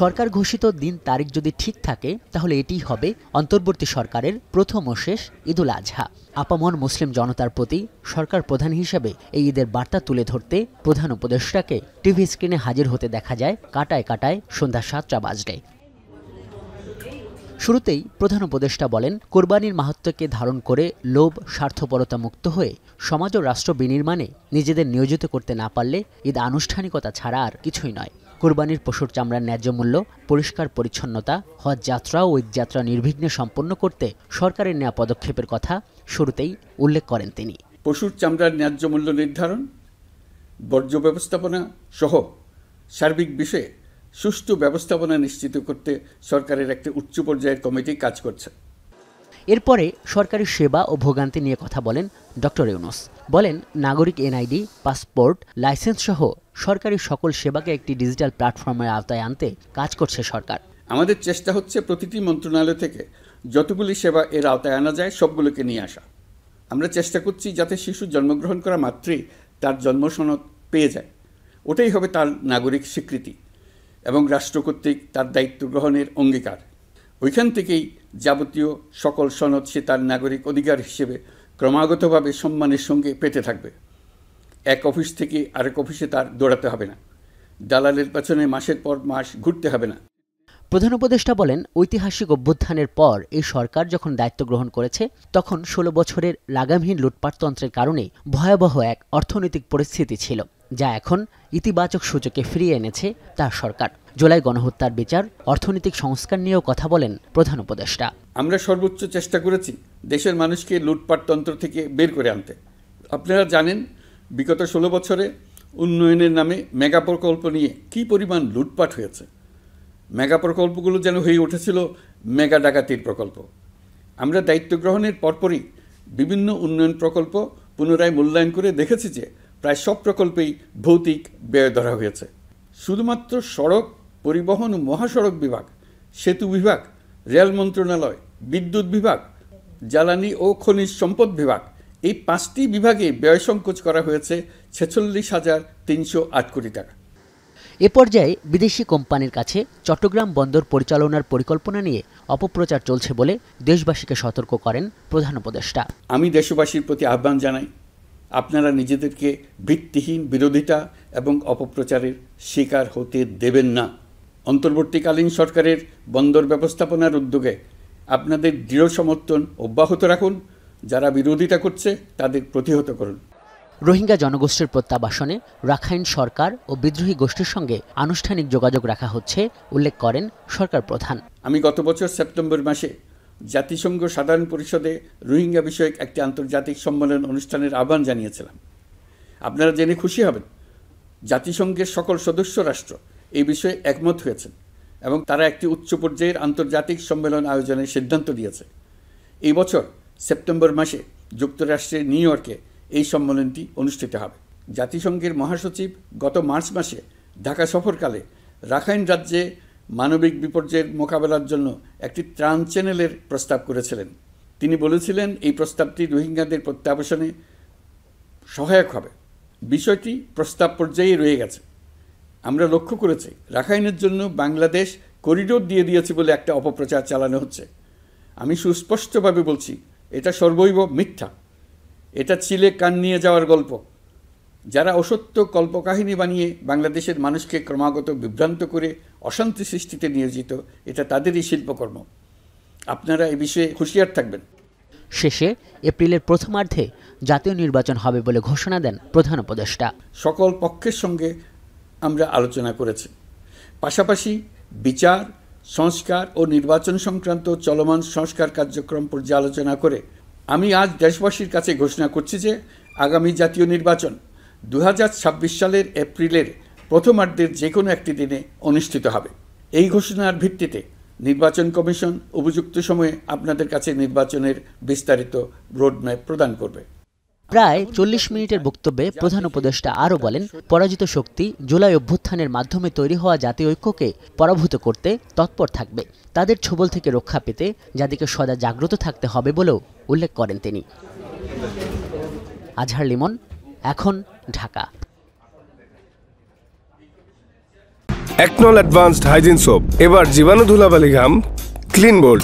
সরকার ঘোষিত দিন তারিখ যদি ঠিক থাকে তাহলে এটিই হবে অন্তর্বর্তী সরকারের প্রথম ও শেষ ঈদুল আজহা। আপামর মুসলিম জনতার প্রতি সরকার প্রধান হিসেবে এই ঈদের বার্তা তুলে ধরতে প্রধান উপদেষ্টাকে টিভি স্ক্রিনে হাজির হতে দেখা যায় কাটায় কাটায় সন্ধ্যা ৭টা বাজলে। শুরুতেই প্রধান উপদেষ্টা বলেন, কোরবানির মাহাত্ম্যকে ধারণ করে লোভ স্বার্থপরতা মুক্ত হয়ে সমাজ ও রাষ্ট্র বিনির্মাণে নিজেদের নিয়োজিত করতে না পারলে ঈদ আনুষ্ঠানিকতা ছাড়া আর কিছুই নয়। কোরবানির পশুর চামড়ার ন্যায্য মূল্য, পরিষ্কার পরিচ্ছন্নতা, হজ যাত্রা ও ঈদ যাত্রা নির্বিঘ্নে সম্পন্ন করতে সরকারের নেওয়া পদক্ষেপের কথা শুরুতেই উল্লেখ করেন তিনি। পশুর চামড়ার ন্যায্য মূল্য নির্ধারণ, বর্জ্য ব্যবস্থাপনা সহ সার্বিক বিষয়ে সুষ্ঠু ব্যবস্থাপনা নিশ্চিত করতে সরকারের একটি উচ্চ পর্যায়ের কমিটি কাজ করছে। এরপরে সরকারি সেবা ও ভোগান্তি নিয়ে কথা বলেন ডক্টর ইউনূস। বলেন, নাগরিক এনআইডি, পাসপোর্ট, লাইসেন্স সহ সরকারি সকল সেবাকে একটি ডিজিটাল প্ল্যাটফর্মের আওতায় আনতে কাজ করছে সরকার। আমাদের চেষ্টা হচ্ছে প্রতিটি মন্ত্রণালয় থেকে যতগুলি সেবা এর আওতায় আনা যায় সবগুলোকে নিয়ে আসা। আমরা চেষ্টা করছি যাতে শিশু জন্মগ্রহণ করা মাত্রই তার জন্ম সনদ পেয়ে যায়। ওটাই হবে তার নাগরিক স্বীকৃতি এবং রাষ্ট্র কর্তৃক তার দায়িত্ব গ্রহণের অঙ্গীকার। ওইখান থেকেই যাবতীয় সকল সনদ সে তার নাগরিক অধিকার হিসেবে ক্রমাগতভাবে সম্মানের সঙ্গে পেতে থাকবে। এক অফিস থেকে আরেক অফিসে তার দৌড়াতে হবে না, দালালের পেছনে মাসের পর মাস ঘুরতে হবে না। প্রধান উপদেষ্টা বলেন, ঐতিহাসিক অভ্যুত্থানের পর এই সরকার যখন দায়িত্ব গ্রহণ করেছে তখন ১৬ বছরের লাগামহীন লুটপাটতন্ত্রের কারণে ভয়াবহ এক অর্থনৈতিক পরিস্থিতি ছিল, যা এখন ইতিবাচক সূচকে ফিরিয়ে এনেছে তার সরকার। জুলাই গণহত্যার বিচার, অর্থনৈতিক সংস্কার নিয়েও কথা বলেন প্রধান উপদেষ্টা। আমরা সর্বোচ্চ চেষ্টা করেছি দেশের মানুষকে লুটপাটতন্ত্র থেকে বের করে আনতে। আপনারা জানেন, বিগত ১৬ বছরে উন্নয়নের নামে মেগা প্রকল্প নিয়ে কী পরিমাণ লুটপাট হয়েছে। মেগা প্রকল্পগুলো যেন হয়ে উঠেছিল মেগা ডাকাতির প্রকল্প। আমরা দায়িত্ব গ্রহণের পরপরই বিভিন্ন উন্নয়ন প্রকল্প পুনরায় মূল্যায়ন করে দেখেছি যে প্রায় সব প্রকল্পেই ভৌতিক ব্যয় ধরা হয়েছে। শুধুমাত্র সড়ক পরিবহন ও মহাসড়ক বিভাগ, সেতু বিভাগ, রেল মন্ত্রণালয়, বিদ্যুৎ বিভাগ, জ্বালানি ও খনিজ সম্পদ বিভাগ, এই 5টি বিভাগে ব্যয় সংকোচ করা হয়েছে ৪৬,৩০৮ কোটি টাকা। এ পর্যায়ে বিদেশি কোম্পানির কাছে চট্টগ্রাম বন্দর পরিচালনার পরিকল্পনা নিয়ে অপপ্রচার চলছে বলে দেশবাসীকে সতর্ক করেন প্রধান উপদেষ্টা। আমি দেশবাসীর প্রতি আহ্বান জানাই, আপনারা নিজেদেরকে ভিত্তিহীন বিরোধিতা এবং অপপ্রচারের শিকার হতে দেবেন না। অন্তর্বর্তীকালীন সরকারের বন্দর ব্যবস্থাপনার উদ্যোগে আপনাদের দৃঢ় সমর্থন অব্যাহত রাখুন। যারা বিরোধিতা করছে তাদের প্রতিহত করুন। রোহিঙ্গা জনগোষ্ঠীর প্রত্যাবাসনে রাখাইন সরকার ও বিদ্রোহী গোষ্ঠীর সঙ্গে আনুষ্ঠানিক যোগাযোগ রাখা হচ্ছে উল্লেখ করেন সরকার প্রধান। আমি গত বছর সেপ্টেম্বর মাসে জাতিসংঘ সাধারণ পরিষদে রোহিঙ্গা বিষয়ক একটি আন্তর্জাতিক সম্মেলন অনুষ্ঠানের আহ্বান জানিয়েছিলাম। আপনারা জেনে খুশি হবেন, জাতিসংঘের সকল সদস্য রাষ্ট্র এই বিষয়ে একমত হয়েছেন এবং তারা একটি উচ্চ পর্যায়ের আন্তর্জাতিক সম্মেলন আয়োজনের সিদ্ধান্ত নিয়েছে। এই বছর সেপ্টেম্বর মাসে যুক্তরাষ্ট্রের নিউ ইয়র্কে এই সম্মেলনটি অনুষ্ঠিত হবে। জাতিসংঘের মহাসচিব গত মার্চ মাসে ঢাকা সফরকালে রাখাইন রাজ্যে মানবিক বিপর্যয়ের মোকাবেলার জন্য একটি ত্রাণ চ্যানেলের প্রস্তাব করেছিলেন। তিনি বলেছিলেন এই প্রস্তাবটি রোহিঙ্গাদের প্রত্যাবাসনে সহায়ক হবে। বিষয়টি প্রস্তাব পর্যায়ে রয়ে গেছে। আমরা লক্ষ্য করেছি রাখাইনের জন্য বাংলাদেশ করিডোর দিয়ে দিয়েছে বলে একটা অপপ্রচার চালানো হচ্ছে। আমি সুস্পষ্টভাবে বলছি, এটা সর্বৈব মিথ্যা। এটা চিলে কান নিয়ে যাওয়ার গল্প। যারা অসত্য কল্পকাহিনী বানিয়ে বাংলাদেশের মানুষকে ক্রমাগত বিভ্রান্ত করে অশান্তি সৃষ্টিতে নিয়োজিত, এটা তাদেরই শিল্পকর্ম। আপনারা এ বিষয়ে হুঁশিয়ার থাকবেন। শেষে এপ্রিলের প্রথমার্ধে জাতীয় নির্বাচন হবে বলে ঘোষণা দেন প্রধান উপদেষ্টা। সকল পক্ষের সঙ্গে আমরা আলোচনা করেছি। পাশাপাশি বিচার, সংস্কার ও নির্বাচন সংক্রান্ত চলমান সংস্কার কার্যক্রম পর্যালোচনা করে আমি আজ দেশবাসীর কাছে ঘোষণা করছি যে আগামী জাতীয় নির্বাচন 2026 সালের এপ্রিলের প্রথমার্ধের যে কোনো একটি দিনে অনুষ্ঠিত হবে। এই ঘোষণার ভিত্তিতে নির্বাচন কমিশন উপযুক্ত সময়ে আপনাদের কাছে নির্বাচনের বিস্তারিত রোডম্যাপ প্রদান করবে। প্রায় 40 মিনিটের বক্তব্যে প্রধান উপদেষ্টা আরও বলেন, পরাজিত শক্তি জুলাই অভ্যুত্থানের মাধ্যমে তৈরি হওয়া জাতীয় ঐক্যকে পরাভূত করতে তৎপর থাকবে। তাদের ছোবল থেকে রক্ষা পেতে জাতিকে সদা জাগ্রত থাকতে হবে বলেও উল্লেখ করেন তিনি। আজহার লিমন, এখন, ঢাকা। একনল অ্যাডভান্সড হাইজিন সোপ, এবার জীবাণু ধুলাবালি ঘাম ক্লিন বোল্ড।